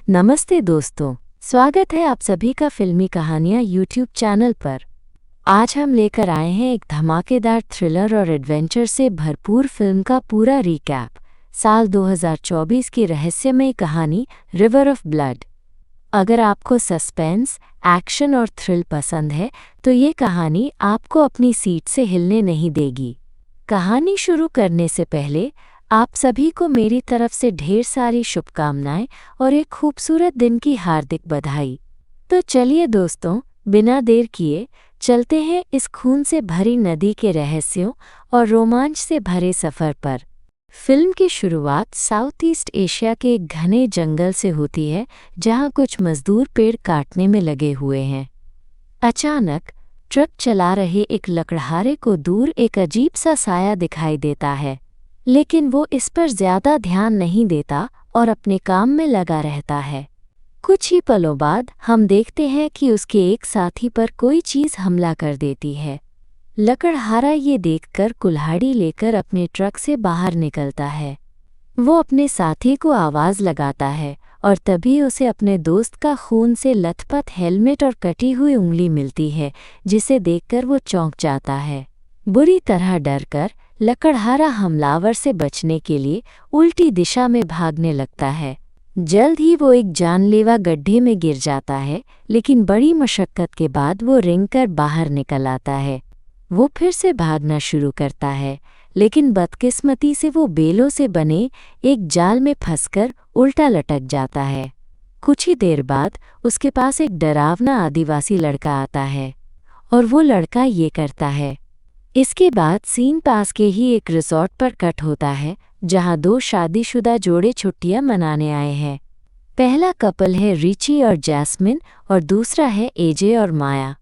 नमस्ते दोस्तों, स्वागत है आप सभी का फिल्मी कहानियाँ यूट्यूब चैनल पर। आज हम लेकर आए हैं एक धमाकेदार थ्रिलर और एडवेंचर से भरपूर फिल्म का पूरा रिकैप, साल 2024 की रहस्यमय कहानी रिवर ऑफ ब्लड। अगर आपको सस्पेंस, एक्शन और थ्रिल पसंद है तो ये कहानी आपको अपनी सीट से हिलने नहीं देगी। कहानी शुरू करने से पहले आप सभी को मेरी तरफ से ढेर सारी शुभकामनाएं और एक खूबसूरत दिन की हार्दिक बधाई। तो चलिए दोस्तों, बिना देर किए चलते हैं इस खून से भरी नदी के रहस्यों और रोमांच से भरे सफ़र पर। फिल्म की शुरुआत साउथ ईस्ट एशिया के एक घने जंगल से होती है, जहां कुछ मजदूर पेड़ काटने में लगे हुए हैं। अचानक ट्रक चला रहे एक लकड़हारे को दूर एक अजीब सा साया दिखाई देता है, लेकिन वो इस पर ज्यादा ध्यान नहीं देता और अपने काम में लगा रहता है। कुछ ही पलों बाद हम देखते हैं कि उसके एक साथी पर कोई चीज़ हमला कर देती है। लकड़हारा ये देखकर कुल्हाड़ी लेकर अपने ट्रक से बाहर निकलता है। वो अपने साथी को आवाज़ लगाता है और तभी उसे अपने दोस्त का खून से लथपथ हेलमेट और कटी हुई उंगली मिलती है, जिसे देखकर वो चौंक जाता है। बुरी तरह डरकर लकड़हारा हमलावर से बचने के लिए उल्टी दिशा में भागने लगता है। जल्द ही वो एक जानलेवा गड्ढे में गिर जाता है, लेकिन बड़ी मशक्कत के बाद वो रेंगकर बाहर निकल आता है। वो फिर से भागना शुरू करता है, लेकिन बदकिस्मती से वो बेलों से बने एक जाल में फंसकर उल्टा लटक जाता है। कुछ ही देर बाद उसके पास एक डरावना आदिवासी लड़का आता है और वो लड़का ये करता है। इसके बाद सीन पास के ही एक रिसॉर्ट पर कट होता है, जहां दो शादीशुदा जोड़े छुट्टियां मनाने आए हैं। पहला कपल है रिची और जैस्मिन और दूसरा है एजे और माया।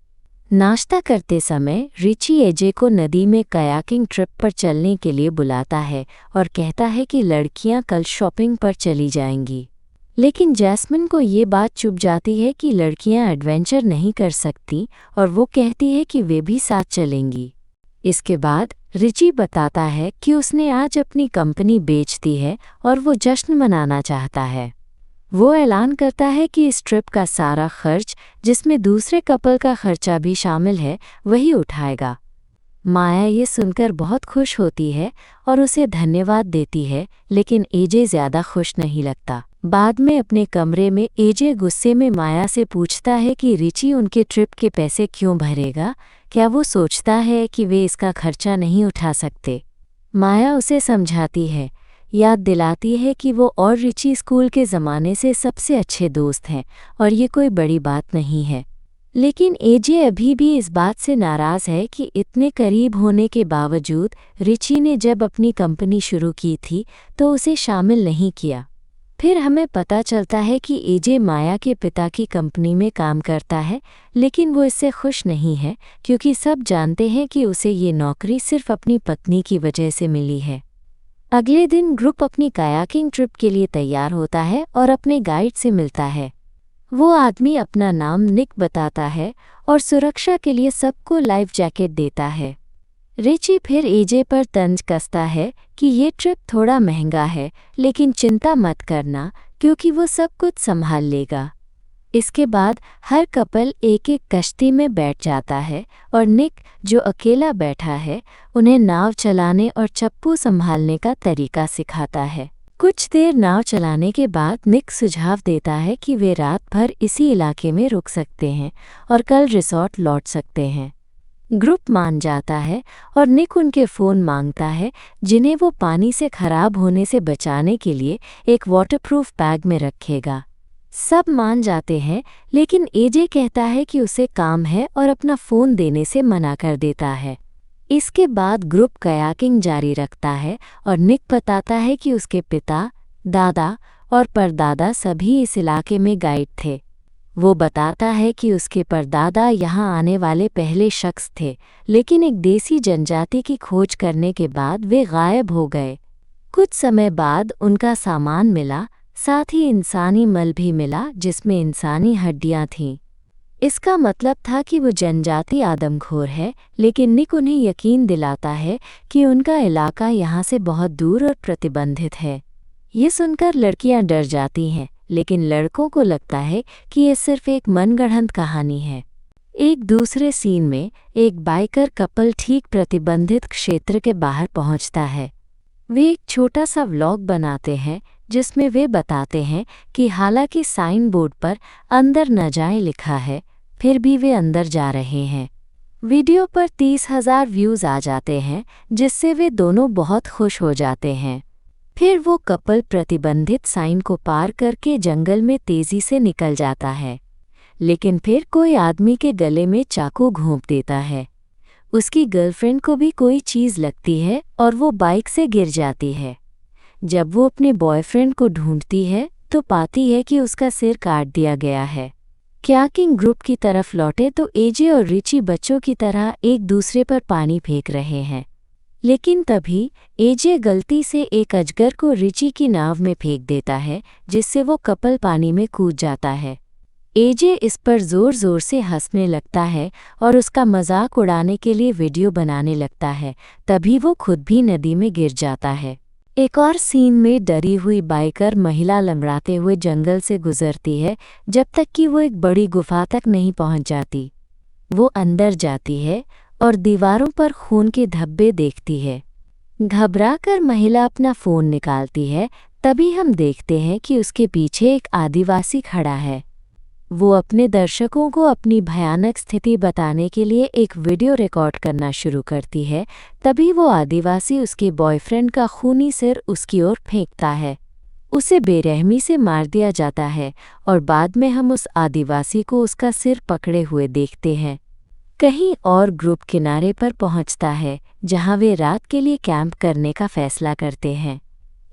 नाश्ता करते समय रिची एजे को नदी में कयाकिंग ट्रिप पर चलने के लिए बुलाता है और कहता है कि लड़कियां कल शॉपिंग पर चली जाएंगी। लेकिन जैस्मिन को ये बात चुभ जाती है कि लड़कियां एडवेंचर नहीं कर सकती और वो कहती है कि वे भी साथ चलेंगी। इसके बाद रिची बताता है कि उसने आज अपनी कंपनी बेच दी है और वो जश्न मनाना चाहता है। वो ऐलान करता है कि इस ट्रिप का सारा खर्च, जिसमें दूसरे कपल का खर्चा भी शामिल है, वही उठाएगा। माया ये सुनकर बहुत खुश होती है और उसे धन्यवाद देती है, लेकिन एजे ज़्यादा खुश नहीं लगता। बाद में अपने कमरे में एजे गुस्से में माया से पूछता है कि रिची उनके ट्रिप के पैसे क्यों भरेगा। क्या वो सोचता है कि वे इसका खर्चा नहीं उठा सकते? माया उसे समझाती है, याद दिलाती है कि वो और रिची स्कूल के ज़माने से सबसे अच्छे दोस्त हैं और ये कोई बड़ी बात नहीं है। लेकिन एजे अभी भी इस बात से नाराज़ है कि इतने करीब होने के बावजूद रिची ने जब अपनी कंपनी शुरू की थी तो उसे शामिल नहीं किया। फिर हमें पता चलता है कि एजे माया के पिता की कंपनी में काम करता है, लेकिन वो इससे खुश नहीं है क्योंकि सब जानते हैं कि उसे ये नौकरी सिर्फ अपनी पत्नी की वजह से मिली है। अगले दिन ग्रुप अपनी कायाकिंग ट्रिप के लिए तैयार होता है और अपने गाइड से मिलता है। वो आदमी अपना नाम निक बताता है और सुरक्षा के लिए सबको लाइफ जैकेट देता है। रिची फिर एजे पर तंज कसता है कि ये ट्रिप थोड़ा महंगा है, लेकिन चिंता मत करना क्योंकि वो सब कुछ संभाल लेगा। इसके बाद हर कपल एक एक कश्ती में बैठ जाता है और निक, जो अकेला बैठा है, उन्हें नाव चलाने और चप्पू संभालने का तरीका सिखाता है। कुछ देर नाव चलाने के बाद निक सुझाव देता है कि वे रात भर इसी इलाके में रुक सकते हैं और कल रिसॉर्ट लौट सकते हैं। ग्रुप मान जाता है और निक उनके फ़ोन मांगता है, जिन्हें वो पानी से खराब होने से बचाने के लिए एक वाटरप्रूफ बैग में रखेगा। सब मान जाते हैं, लेकिन एजे कहता है कि उसे काम है और अपना फ़ोन देने से मना कर देता है। इसके बाद ग्रुप कयाकिंग जारी रखता है और निक बताता है कि उसके पिता, दादा और परदादा सभी इस इलाके में गाइड थे। वो बताता है कि उसके परदादा यहाँ आने वाले पहले शख्स थे, लेकिन एक देसी जनजाति की खोज करने के बाद वे गायब हो गए। कुछ समय बाद उनका सामान मिला, साथ ही इंसानी मल भी मिला जिसमें इंसानी हड्डियां थीं। इसका मतलब था कि वो जनजाति आदमखोर है, लेकिन निक उन्हें यकीन दिलाता है कि उनका इलाका यहाँ से बहुत दूर और प्रतिबंधित है। ये सुनकर लड़कियां डर जाती हैं, लेकिन लड़कों को लगता है कि ये सिर्फ एक मनगढ़ंत कहानी है। एक दूसरे सीन में एक बाइकर कपल ठीक प्रतिबंधित क्षेत्र के बाहर पहुंचता है। वे एक छोटा सा व्लॉग बनाते हैं जिसमें वे बताते हैं कि हालांकि साइन बोर्ड पर अंदर न जाए लिखा है, फिर भी वे अंदर जा रहे हैं। वीडियो पर 30,000 व्यूज़ आ जाते हैं, जिससे वे दोनों बहुत खुश हो जाते हैं। फिर वो कपल प्रतिबंधित साइन को पार करके जंगल में तेज़ी से निकल जाता है, लेकिन फिर कोई आदमी के गले में चाकू घोंप देता है। उसकी गर्लफ्रेंड को भी कोई चीज़ लगती है और वो बाइक से गिर जाती है। जब वो अपने बॉयफ्रेंड को ढूंढती है तो पाती है कि उसका सिर काट दिया गया है। कायाकिंग ग्रुप की तरफ लौटे तो एजे और रिची बच्चों की तरह एक दूसरे पर पानी फेंक रहे हैं, लेकिन तभी एजे गलती से एक अजगर को रिची की नाव में फेंक देता है, जिससे वो कपल पानी में कूद जाता है। एजे इस पर ज़ोर ज़ोर से हंसने लगता है और उसका मजाक उड़ाने के लिए वीडियो बनाने लगता है। तभी वो खुद भी नदी में गिर जाता है। एक और सीन में डरी हुई बाइकर महिला लंगड़ाते हुए जंगल से गुजरती है जब तक कि वो एक बड़ी गुफा तक नहीं पहुंच जाती। वो अंदर जाती है और दीवारों पर खून के धब्बे देखती है। घबराकर महिला अपना फ़ोन निकालती है। तभी हम देखते हैं कि उसके पीछे एक आदिवासी खड़ा है। वो अपने दर्शकों को अपनी भयानक स्थिति बताने के लिए एक वीडियो रिकॉर्ड करना शुरू करती है। तभी वो आदिवासी उसके बॉयफ्रेंड का खूनी सिर उसकी ओर फेंकता है। उसे बेरहमी से मार दिया जाता है और बाद में हम उस आदिवासी को उसका सिर पकड़े हुए देखते हैं। कहीं और ग्रुप किनारे पर पहुंचता है जहां वे रात के लिए कैंप करने का फैसला करते हैं।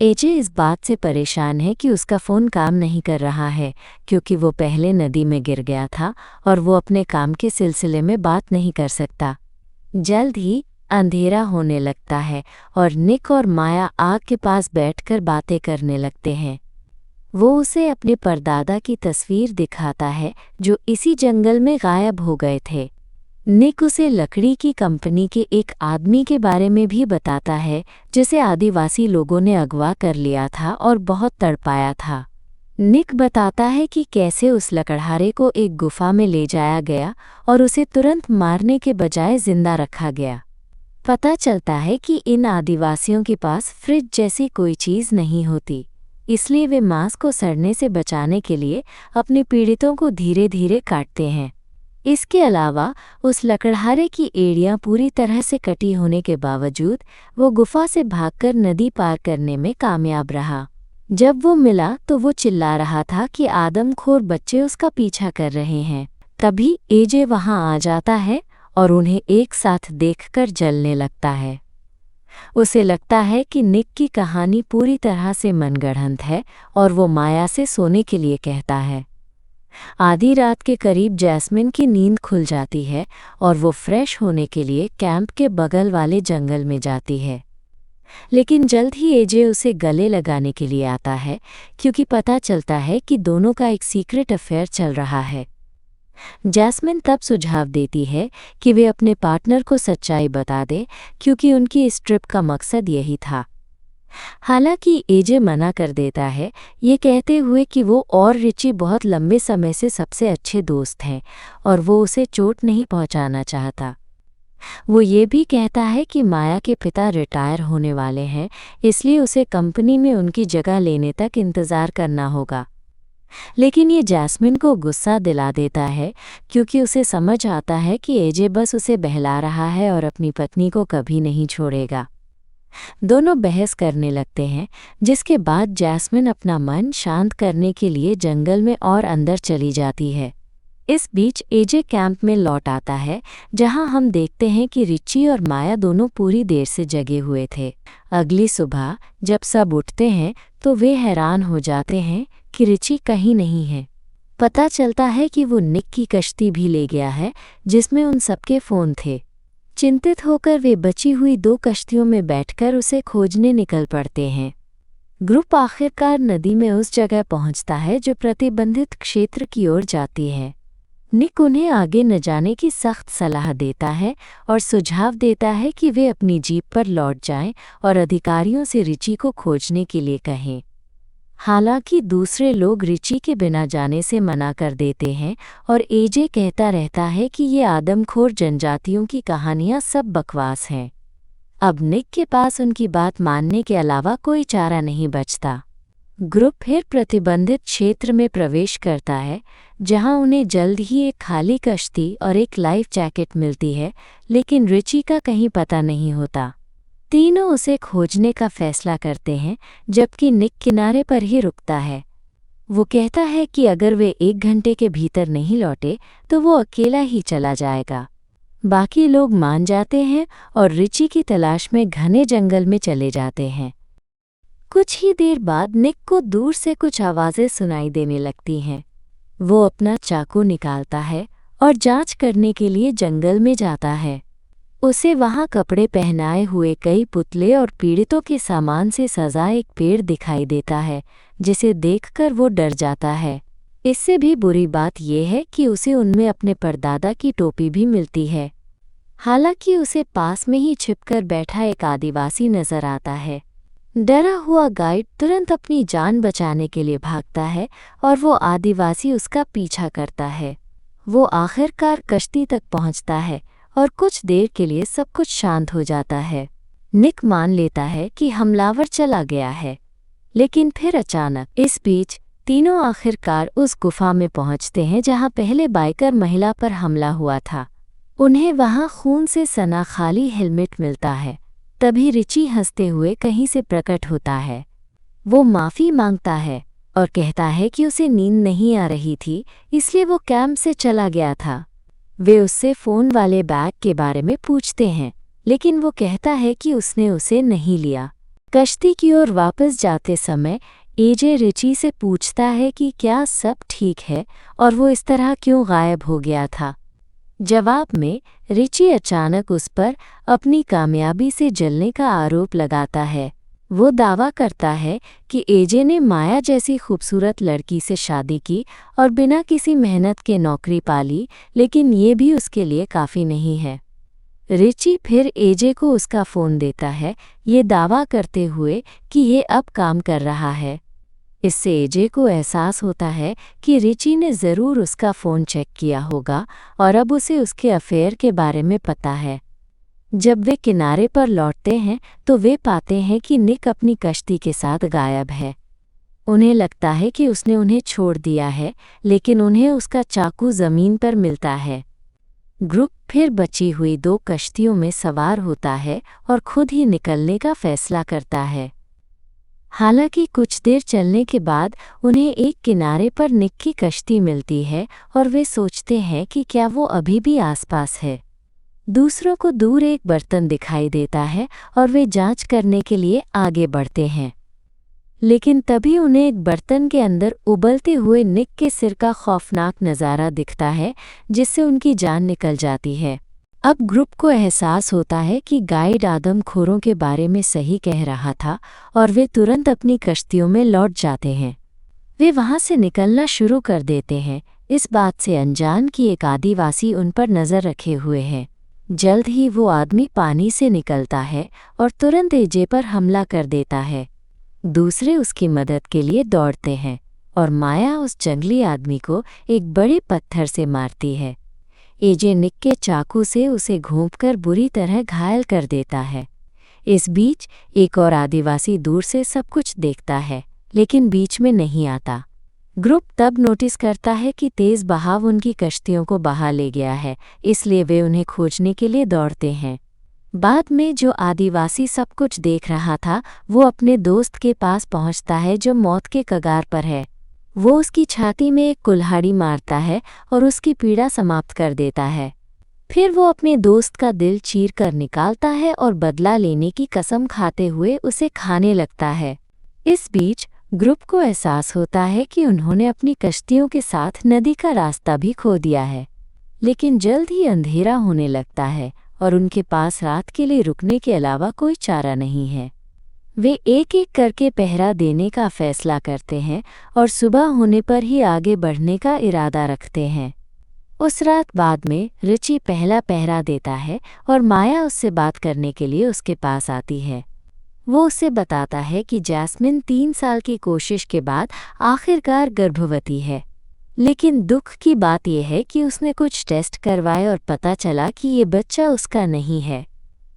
एजे इस बात से परेशान है कि उसका फ़ोन काम नहीं कर रहा है, क्योंकि वो पहले नदी में गिर गया था और वो अपने काम के सिलसिले में बात नहीं कर सकता। जल्द ही अंधेरा होने लगता है और निक और माया आग के पास बैठकर बातें करने लगते हैं। वो उसे अपने परदादा की तस्वीर दिखाता है जो इसी जंगल में गायब हो गए थे। निक उसे लकड़ी की कंपनी के एक आदमी के बारे में भी बताता है जिसे आदिवासी लोगों ने अगवा कर लिया था और बहुत तड़पाया था। निक बताता है कि कैसे उस लकड़हारे को एक गुफा में ले जाया गया और उसे तुरंत मारने के बजाय जिंदा रखा गया। पता चलता है कि इन आदिवासियों के पास फ्रिज जैसी कोई चीज़ नहीं होती, इसलिए वे मांस को सड़ने से बचाने के लिए अपने पीड़ितों को धीरे धीरे काटते हैं। इसके अलावा उस लकड़हारे की एड़ियाँ पूरी तरह से कटी होने के बावजूद वो गुफा से भागकर नदी पार करने में कामयाब रहा। जब वो मिला तो वो चिल्ला रहा था कि आदमखोर बच्चे उसका पीछा कर रहे हैं। तभी एजे वहां आ जाता है और उन्हें एक साथ देखकर जलने लगता है। उसे लगता है कि निक की कहानी पूरी तरह से मनगढ़ंत है और वो माया से सोने के लिए कहता है। आधी रात के करीब जैस्मिन की नींद खुल जाती है और वो फ्रेश होने के लिए कैंप के बगल वाले जंगल में जाती है। लेकिन जल्द ही एजे उसे गले लगाने के लिए आता है, क्योंकि पता चलता है कि दोनों का एक सीक्रेट अफेयर चल रहा है। जैस्मिन तब सुझाव देती है कि वे अपने पार्टनर को सच्चाई बता दें, क्योंकि उनकी इस ट्रिप का मकसद यही था। हालांकि एजे मना कर देता है, ये कहते हुए कि वो और रिची बहुत लंबे समय से सबसे अच्छे दोस्त हैं और वो उसे चोट नहीं पहुंचाना चाहता। वो ये भी कहता है कि माया के पिता रिटायर होने वाले हैं, इसलिए उसे कंपनी में उनकी जगह लेने तक इंतज़ार करना होगा। लेकिन ये जैस्मिन को गुस्सा दिला देता है, क्योंकि उसे समझ आता है कि एजे बस उसे बहला रहा है और अपनी पत्नी को कभी नहीं छोड़ेगा। दोनों बहस करने लगते हैं, जिसके बाद जैस्मिन अपना मन शांत करने के लिए जंगल में और अंदर चली जाती है। इस बीच एजे कैंप में लौट आता है, जहां हम देखते हैं कि रिची और माया दोनों पूरी देर से जगे हुए थे। अगली सुबह जब सब उठते हैं तो वे हैरान हो जाते हैं कि रिची कहीं नहीं है। पता चलता है कि वो निक की कश्ती भी ले गया है, जिसमें उन सबके फ़ोन थे। चिंतित होकर वे बची हुई 2 कश्तियों में बैठकर उसे खोजने निकल पड़ते हैं। ग्रुप आखिरकार नदी में उस जगह पहुंचता है जो प्रतिबंधित क्षेत्र की ओर जाती है। निक उन्हें आगे न जाने की सख्त सलाह देता है और सुझाव देता है कि वे अपनी जीप पर लौट जाएं और अधिकारियों से रिची को खोजने के लिए कहें। हालांकि दूसरे लोग रिची के बिना जाने से मना कर देते हैं और एजे कहता रहता है कि ये आदमखोर जनजातियों की कहानियां सब बकवास हैं। अब निक के पास उनकी बात मानने के अलावा कोई चारा नहीं बचता। ग्रुप फिर प्रतिबंधित क्षेत्र में प्रवेश करता है, जहां उन्हें जल्द ही एक खाली कश्ती और एक लाइफ जैकेट मिलती है, लेकिन रिची का कहीं पता नहीं होता। तीनों उसे खोजने का फैसला करते हैं, जबकि निक किनारे पर ही रुकता है। वो कहता है कि अगर वे 1 घंटे के भीतर नहीं लौटे तो वो अकेला ही चला जाएगा। बाकी लोग मान जाते हैं और रिची की तलाश में घने जंगल में चले जाते हैं। कुछ ही देर बाद निक को दूर से कुछ आवाज़ें सुनाई देने लगती हैं। वो अपना चाकू निकालता है और जांच करने के लिए जंगल में जाता है। उसे वहां कपड़े पहनाए हुए कई पुतले और पीड़ितों के सामान से सजा एक पेड़ दिखाई देता है, जिसे देखकर वो डर जाता है। इससे भी बुरी बात यह है कि उसे उनमें अपने परदादा की टोपी भी मिलती है। हालांकि उसे पास में ही छिपकर बैठा एक आदिवासी नजर आता है। डरा हुआ गाइड तुरंत अपनी जान बचाने के लिए भागता है और वो आदिवासी उसका पीछा करता है। वो आखिरकार कश्ती तक पहुंचता है और कुछ देर के लिए सब कुछ शांत हो जाता है। निक मान लेता है कि हमलावर चला गया है, लेकिन फिर अचानक इस बीच तीनों आखिरकार उस गुफा में पहुंचते हैं जहां पहले बाइकर महिला पर हमला हुआ था। उन्हें वहां खून से सना खाली हेलमेट मिलता है। तभी रिची हंसते हुए कहीं से प्रकट होता है। वो माफ़ी मांगता है और कहता है कि उसे नींद नहीं आ रही थी, इसलिए वो कैंप से चला गया था। वे उससे फ़ोन वाले बैग के बारे में पूछते हैं, लेकिन वो कहता है कि उसने उसे नहीं लिया। कश्ती की ओर वापस जाते समय एजे रिची से पूछता है कि क्या सब ठीक है और वो इस तरह क्यों गायब हो गया था। जवाब में रिची अचानक उस पर अपनी कामयाबी से जलने का आरोप लगाता है। वो दावा करता है कि एजे ने माया जैसी खूबसूरत लड़की से शादी की और बिना किसी मेहनत के नौकरी पाली, लेकिन ये भी उसके लिए काफ़ी नहीं है। रिची फिर एजे को उसका फ़ोन देता है, ये दावा करते हुए कि ये अब काम कर रहा है। इससे एजे को एहसास होता है कि रिची ने ज़रूर उसका फ़ोन चेक किया होगा और अब उसे उसके अफेयर के बारे में पता है। जब वे किनारे पर लौटते हैं तो वे पाते हैं कि निक अपनी कश्ती के साथ गायब है। उन्हें लगता है कि उसने उन्हें छोड़ दिया है, लेकिन उन्हें उसका चाकू ज़मीन पर मिलता है। ग्रुप फिर बची हुई 2 कश्तियों में सवार होता है और खुद ही निकलने का फैसला करता है। हालांकि कुछ देर चलने के बाद उन्हें एक किनारे पर निक की कश्ती मिलती है और वे सोचते हैं कि क्या वो अभी भी आसपास है। दूसरों को दूर एक बर्तन दिखाई देता है और वे जांच करने के लिए आगे बढ़ते हैं, लेकिन तभी उन्हें एक बर्तन के अंदर उबलते हुए निक के सिर का खौफनाक नज़ारा दिखता है, जिससे उनकी जान निकल जाती है। अब ग्रुप को एहसास होता है कि गाइड आदमखोरों के बारे में सही कह रहा था और वे तुरंत अपनी कश्तियों में लौट जाते हैं। वे वहां से निकलना शुरू कर देते हैं, इस बात से अनजान कि एक आदिवासी उन पर नज़र रखे हुए है। जल्द ही वो आदमी पानी से निकलता है और तुरंत एजे पर हमला कर देता है। दूसरे उसकी मदद के लिए दौड़ते हैं और माया उस जंगली आदमी को एक बड़े पत्थर से मारती है। एजे निक के चाकू से उसे घोंपकर बुरी तरह घायल कर देता है। इस बीच एक और आदिवासी दूर से सब कुछ देखता है, लेकिन बीच में नहीं आता। ग्रुप तब नोटिस करता है कि तेज़ बहाव उनकी कश्तियों को बहा ले गया है, इसलिए वे उन्हें खोजने के लिए दौड़ते हैं। बाद में जो आदिवासी सब कुछ देख रहा था, वो अपने दोस्त के पास पहुंचता है जो मौत के कगार पर है। वो उसकी छाती में एक कुल्हाड़ी मारता है और उसकी पीड़ा समाप्त कर देता है। फिर वो अपने दोस्त का दिल चीर कर निकालता है और बदला लेने की कसम खाते हुए उसे खाने लगता है। इस बीच ग्रुप को एहसास होता है कि उन्होंने अपनी कश्तियों के साथ नदी का रास्ता भी खो दिया है, लेकिन जल्द ही अंधेरा होने लगता है और उनके पास रात के लिए रुकने के अलावा कोई चारा नहीं है। वे एक एक करके पहरा देने का फैसला करते हैं और सुबह होने पर ही आगे बढ़ने का इरादा रखते हैं। उस रात बाद में रिची पहला पहरा देता है और माया उससे बात करने के लिए उसके पास आती है। वो उसे बताता है कि जैस्मिन 3 साल की कोशिश के बाद आखिरकार गर्भवती है। लेकिन दुख की बात यह है कि उसने कुछ टेस्ट करवाए और पता चला कि ये बच्चा उसका नहीं है।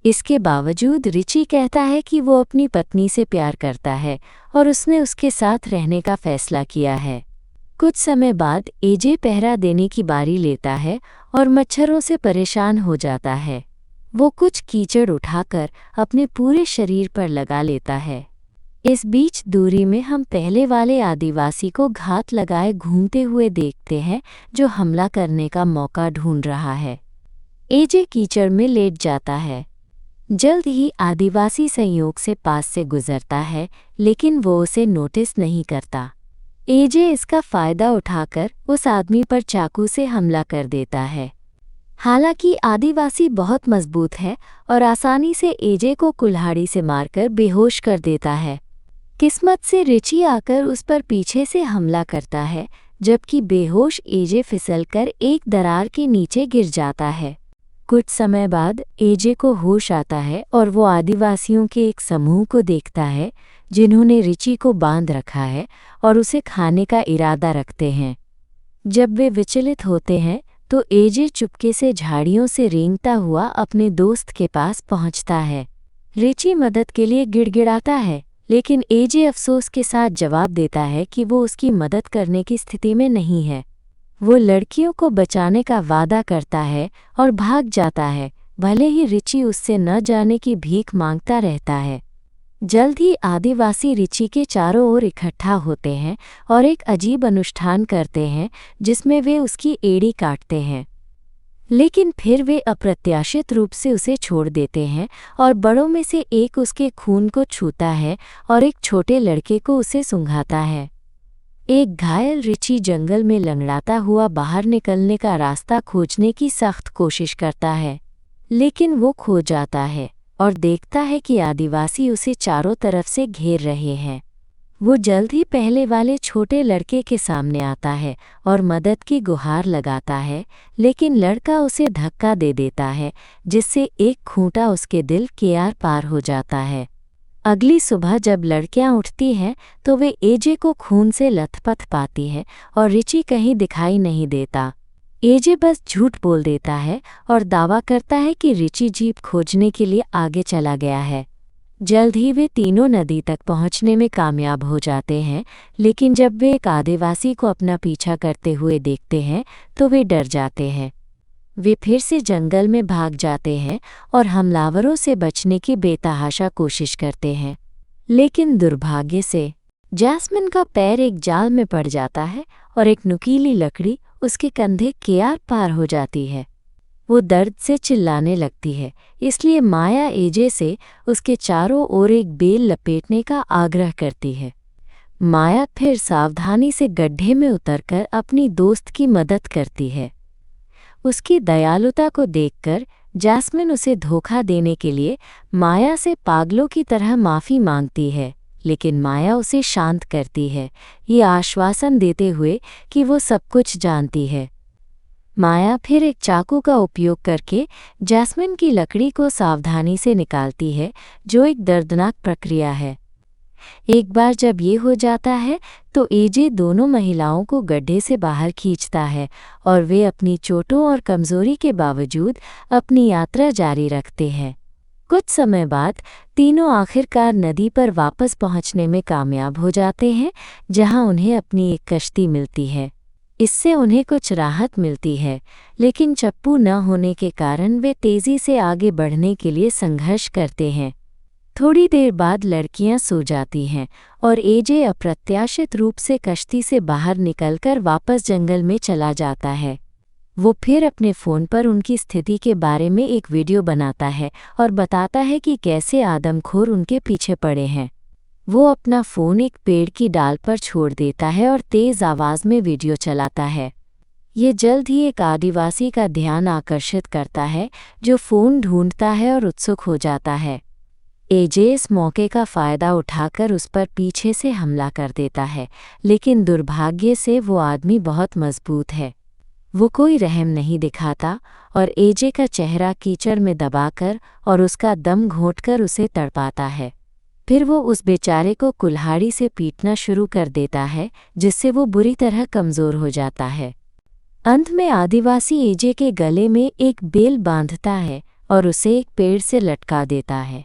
इसके बावजूद रिची कहता है कि वो अपनी पत्नी से प्यार करता है और उसने उसके साथ रहने का फैसला किया है। कुछ समय बाद एजे पहरा देने की बारी लेता है और मच्छरों से परेशान हो जाता है। वो कुछ कीचड़ उठाकर अपने पूरे शरीर पर लगा लेता है। इस बीच दूरी में हम पहले वाले आदिवासी को घात लगाए घूमते हुए देखते हैं, जो हमला करने का मौका ढूंढ रहा है। एजे कीचड़ में लेट जाता है। जल्द ही आदिवासी संयोग से पास से गुजरता है, लेकिन वो उसे नोटिस नहीं करता। एजे इसका फायदा उठाकर उस आदमी पर चाकू से हमला कर देता है। हालांकि आदिवासी बहुत मजबूत है और आसानी से एजे को कुल्हाड़ी से मारकर बेहोश कर देता है। किस्मत से रिची आकर उस पर पीछे से हमला करता है, जबकि बेहोश एजे फिसलकर एक दरार के नीचे गिर जाता है। कुछ समय बाद एजे को होश आता है और वो आदिवासियों के एक समूह को देखता है, जिन्होंने रिची को बांध रखा है और उसे खाने का इरादा रखते हैं। जब वे विचलित होते हैं तो एजे चुपके से झाड़ियों से रेंगता हुआ अपने दोस्त के पास पहुंचता है। रिची मदद के लिए गिड़गिड़ाता है, लेकिन एजे अफसोस के साथ जवाब देता है कि वो उसकी मदद करने की स्थिति में नहीं है। वो लड़कियों को बचाने का वादा करता है और भाग जाता है, भले ही रिची उससे न जाने की भीख मांगता रहता है। जल्द ही आदिवासी रिची के चारों ओर इकट्ठा होते हैं और एक अजीब अनुष्ठान करते हैं, जिसमें वे उसकी एड़ी काटते हैं। लेकिन फिर वे अप्रत्याशित रूप से उसे छोड़ देते हैं और बड़ों में से एक उसके खून को छूता है और एक छोटे लड़के को उसे सूंघाता है। एक घायल रिची जंगल में लंगड़ाता हुआ बाहर निकलने का रास्ता खोजने की सख्त कोशिश करता है, लेकिन वो खो जाता है और देखता है कि आदिवासी उसे चारों तरफ से घेर रहे हैं। वो जल्द ही पहले वाले छोटे लड़के के सामने आता है और मदद की गुहार लगाता है, लेकिन लड़का उसे धक्का दे देता है, जिससे एक खूंटा उसके दिल के आर पार हो जाता है। अगली सुबह जब लड़कियां उठती हैं तो वे एजे को खून से लथपथ पाती हैं और रिची कहीं दिखाई नहीं देता। एजे बस झूठ बोल देता है और दावा करता है कि रिची जीप खोजने के लिए आगे चला गया है। जल्द ही वे तीनों नदी तक पहुंचने में कामयाब हो जाते हैं, लेकिन जब वे एक आदिवासी को अपना पीछा करते हुए देखते हैं तो वे डर जाते हैं। वे फिर से जंगल में भाग जाते हैं और हमलावरों से बचने की बेतहाशा कोशिश करते हैं, लेकिन दुर्भाग्य से जैस्मिन का पैर एक जाल में पड़ जाता है और एक नुकीली लकड़ी उसके कंधे के आर पार हो जाती है। वो दर्द से चिल्लाने लगती है, इसलिए माया एजे से उसके चारों ओर एक बेल लपेटने का आग्रह करती है। माया फिर सावधानी से गड्ढे में उतरकर अपनी दोस्त की मदद करती है। उसकी दयालुता को देखकर जैस्मिन उसे धोखा देने के लिए माया से पागलों की तरह माफ़ी मांगती है, लेकिन माया उसे शांत करती है, ये आश्वासन देते हुए कि वो सब कुछ जानती है। माया फिर एक चाकू का उपयोग करके जैस्मिन की लकड़ी को सावधानी से निकालती है, जो एक दर्दनाक प्रक्रिया है। एक बार जब ये हो जाता है तो एजे दोनों महिलाओं को गड्ढे से बाहर खींचता है और वे अपनी चोटों और कमजोरी के बावजूद अपनी यात्रा जारी रखते हैं। कुछ समय बाद तीनों आखिरकार नदी पर वापस पहुंचने में कामयाब हो जाते हैं, जहां उन्हें अपनी एक कश्ती मिलती है। इससे उन्हें कुछ राहत मिलती है, लेकिन चप्पू न होने के कारण वे तेजी से आगे बढ़ने के लिए संघर्ष करते हैं। थोड़ी देर बाद लड़कियां सो जाती हैं और एजे अप्रत्याशित रूप से कश्ती से बाहर निकलकर वापस जंगल में चला जाता है। वो फिर अपने फ़ोन पर उनकी स्थिति के बारे में एक वीडियो बनाता है और बताता है कि कैसे आदमखोर उनके पीछे पड़े हैं। वो अपना फ़ोन एक पेड़ की डाल पर छोड़ देता है और तेज़ आवाज़ में वीडियो चलाता है। ये जल्द ही एक आदिवासी का ध्यान आकर्षित करता है, जो फ़ोन ढूंढता है और उत्सुक हो जाता है। एजे इस मौके का फ़ायदा उठाकर उस पर पीछे से हमला कर देता है, लेकिन दुर्भाग्य से वो आदमी बहुत मजबूत है। वो कोई रहम नहीं दिखाता और एजे का चेहरा कीचड़ में दबाकर और उसका दम घोंटकर उसे तड़पाता है। फिर वो उस बेचारे को कुल्हाड़ी से पीटना शुरू कर देता है, जिससे वो बुरी तरह कमज़ोर हो जाता है। अंत में आदिवासी एजे के गले में एक बेल बांधता है और उसे एक पेड़ से लटका देता है।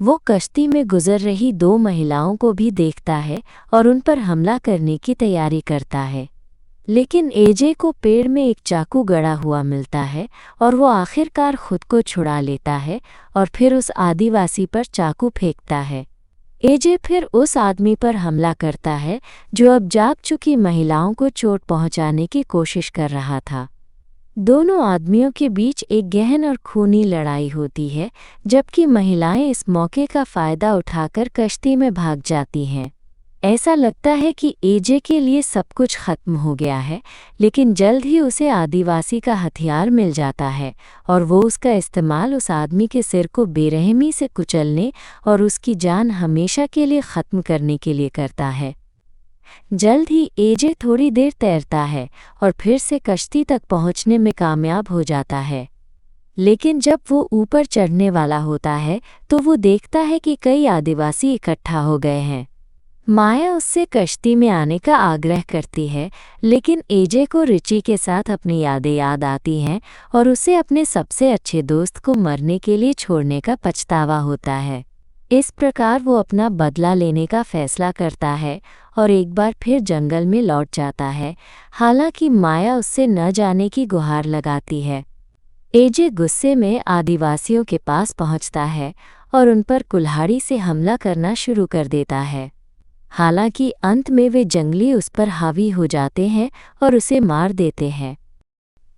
वो कश्ती में गुजर रही दो महिलाओं को भी देखता है और उन पर हमला करने की तैयारी करता है, लेकिन एजे को पेड़ में एक चाकू गड़ा हुआ मिलता है और वो आखिरकार खुद को छुड़ा लेता है और फिर उस आदिवासी पर चाकू फेंकता है। एजे फिर उस आदमी पर हमला करता है जो अब जाग चुकी महिलाओं को चोट पहुंचाने की कोशिश कर रहा था। दोनों आदमियों के बीच एक गहन और खूनी लड़ाई होती है, जबकि महिलाएं इस मौके का फ़ायदा उठाकर कश्ती में भाग जाती हैं। ऐसा लगता है कि एजे के लिए सब कुछ खत्म हो गया है, लेकिन जल्द ही उसे आदिवासी का हथियार मिल जाता है और वो उसका इस्तेमाल उस आदमी के सिर को बेरहमी से कुचलने और उसकी जान हमेशा के लिए ख़त्म करने के लिए करता है। जल्द ही एजे थोड़ी देर तैरता है और फिर से कश्ती तक पहुंचने में कामयाब हो जाता है, लेकिन जब वो ऊपर चढ़ने वाला होता है तो वो देखता है कि कई आदिवासी इकट्ठा हो गए हैं। माया उससे कश्ती में आने का आग्रह करती है, लेकिन एजे को रिची के साथ अपनी यादें याद आती हैं और उसे अपने सबसे अच्छे दोस्त को मरने के लिए छोड़ने का पछतावा होता है। इस प्रकार वो अपना बदला लेने का फैसला करता है और एक बार फिर जंगल में लौट जाता है, हालांकि माया उससे न जाने की गुहार लगाती है। एजे गुस्से में आदिवासियों के पास पहुंचता है और उन पर कुल्हाड़ी से हमला करना शुरू कर देता है। हालांकि अंत में वे जंगली उस पर हावी हो जाते हैं और उसे मार देते हैं।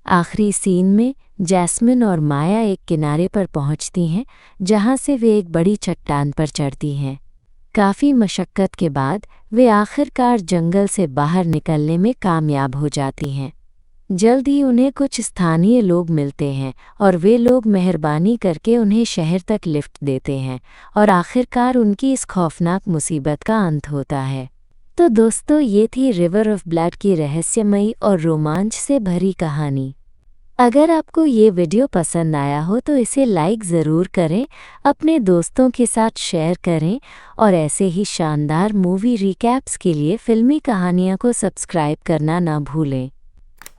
आखिरी सीन में जैस्मिन और माया एक किनारे पर पहुंचती हैं, जहां से वे एक बड़ी चट्टान पर चढ़ती हैं। काफ़ी मशक्क़त के बाद वे आखिरकार जंगल से बाहर निकलने में कामयाब हो जाती हैं। जल्द ही उन्हें कुछ स्थानीय लोग मिलते हैं और वे लोग मेहरबानी करके उन्हें शहर तक लिफ्ट देते हैं और आखिरकार उनकी इस खौफनाक मुसीबत का अंत होता है। तो दोस्तों, ये थी रिवर ऑफ ब्लड की रहस्यमयी और रोमांच से भरी कहानी। अगर आपको ये वीडियो पसंद आया हो तो इसे लाइक ज़रूर करें, अपने दोस्तों के साथ शेयर करें और ऐसे ही शानदार मूवी रिकैप्स के लिए फिल्मी कहानियाँ को सब्सक्राइब करना ना भूलें।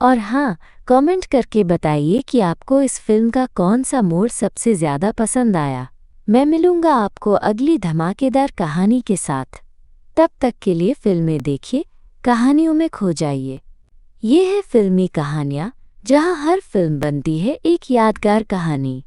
और हाँ, कमेंट करके बताइए कि आपको इस फिल्म का कौन सा मोड़ सबसे ज़्यादा पसंद आया। मैं मिलूँगा आपको अगली धमाकेदार कहानी के साथ। तब तक के लिए फिल्में देखिए, कहानियों में खो जाइए। ये है फिल्मी कहानियाँ, जहाँ हर फिल्म बनती है एक यादगार कहानी।